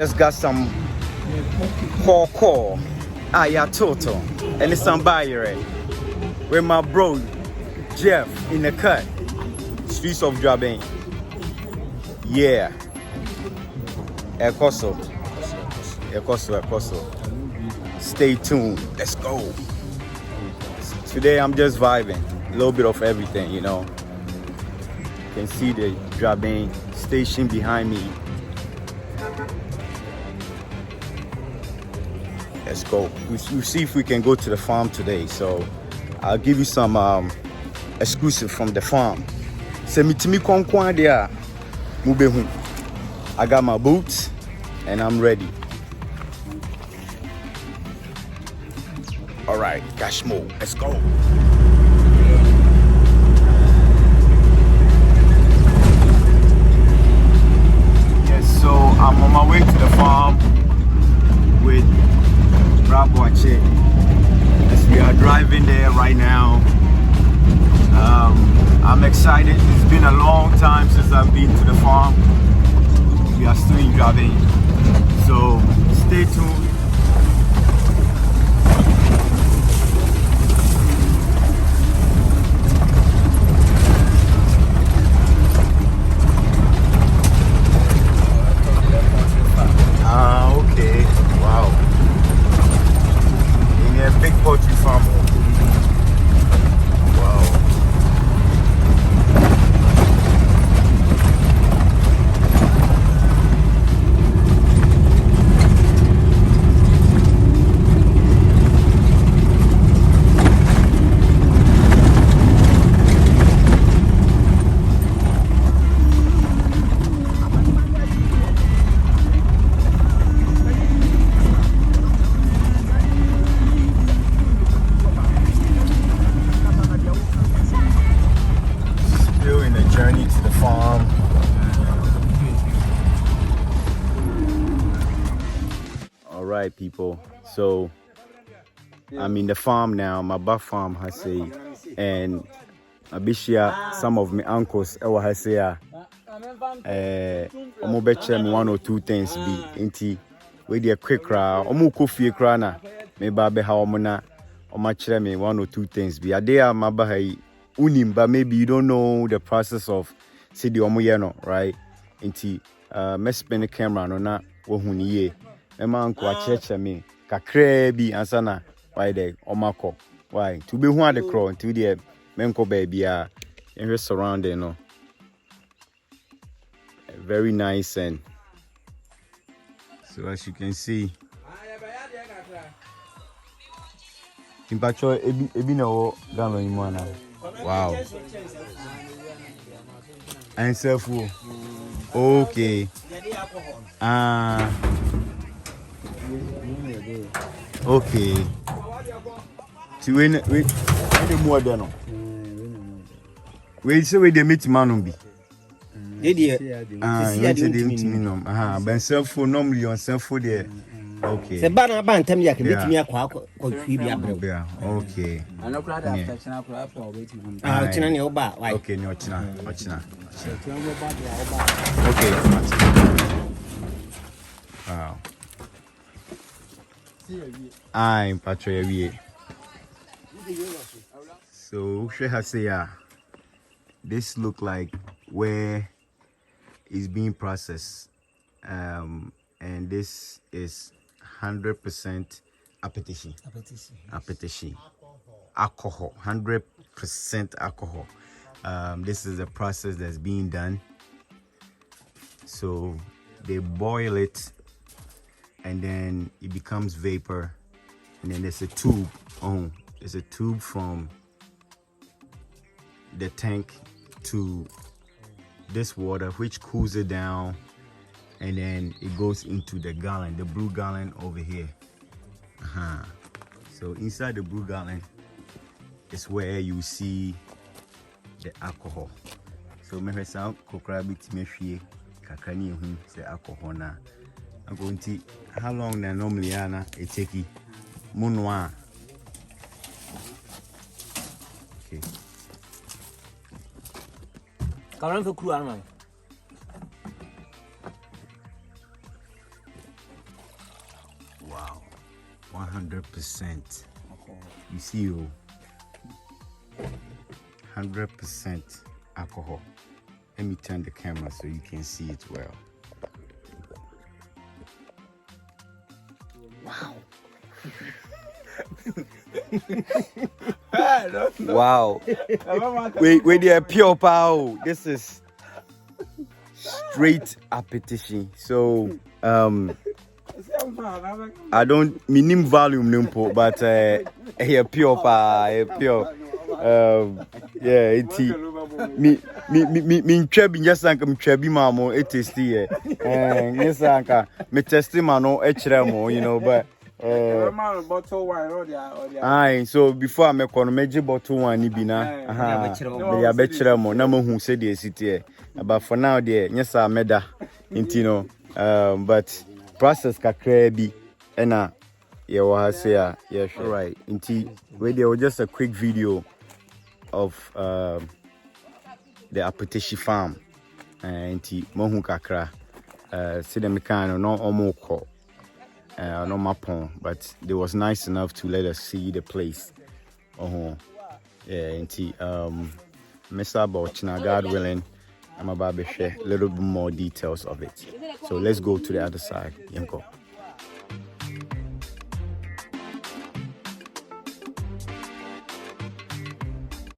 Just got some core. Yeah, total. And it's some buyer with my bro Jeff in the cut. Streets of Jabin. Yeah. Ekoso. Stay tuned. Let's go. Today I'm just vibing. A little bit of everything, you know. You can see the Jabin station behind me. Let's go. We'll see if we can go to the farm today. So I'll give you some exclusive from the farm. I got my boots and I'm ready. All right, Cashmotv, let's go. Yes, so I'm on my way to the farm with Akpeteshie. As we are driving there right now. I'm excited. It's been a long time since I've been to the farm. We are still in driving, so stay tuned. Okay, wow. In a big poultry farm. Wow. Journey to the farm. All right, people. So I'm in the farm now. My back farm has say, and Abishia, some of my uncles, has say, omo betche me 1 or 2 things be inti we dey quick cra omo kofi cra na me ba be ha omo na omo chere me 1 or 2 things be ade a maba ha unim, but maybe you don't know the process of see the omo right? Inti me spin the camera no na wo huni ye me man ko acheche me kakra bi ansa na why the omako why to be hu ade crawl to the menko baby a in surrounding no very nice. And so as you can see Timpacho ebi na wo gano imana. Wow. And self okay. Okay. To win the more than we say we the meet man be. Ben self phone normally on self phone there. Okay. The banner band tell me I can meet me a quack or Okay. Okay, no china. Okay. Wow. I'm Patrick. So she has say this look like where it's being processed, and this is 100% Akpeteshie alcohol, 100% alcohol. This is a process that's being done. So they boil it and then it becomes vapor, and then there's a tube. There's a tube from the tank to this water, which cools it down, and then it goes into the gallon, the brew gallon over here. So inside the brew gallon is where you see the alcohol. So me sound kokra bit me hwie kakra ni hu say alcohol na. I'm going to how long na normally ana it take munwa. Okay. Karan for crew man. Wow, 100%. You see, 100% alcohol. Let me turn the camera so you can see it well. Wow. Wow. Wait, they are pure power. This is straight Akpeteshie. So, I don't minimum volume nimpo, but here pure power, pure. Yeah, it's me trebi just like me trebi mamo it is here. Yes, anka me testing mano hremo, you know, but bottle wine aye, so before I make on major bottle wine ibina me ya hremo na mo hu say the city, but for now there yes I meda intino but process kakra bi na yeah wa say yeah sure right inti we there was just a quick video of the Akpeteshie farm inti mohu kakra see them kind no omoko no mapon, but they was nice enough to let us see the place. Yeah, inti Mr. Bochna, God willing, I'm about to share a little bit more details of it. So let's go to the other side. Yanko.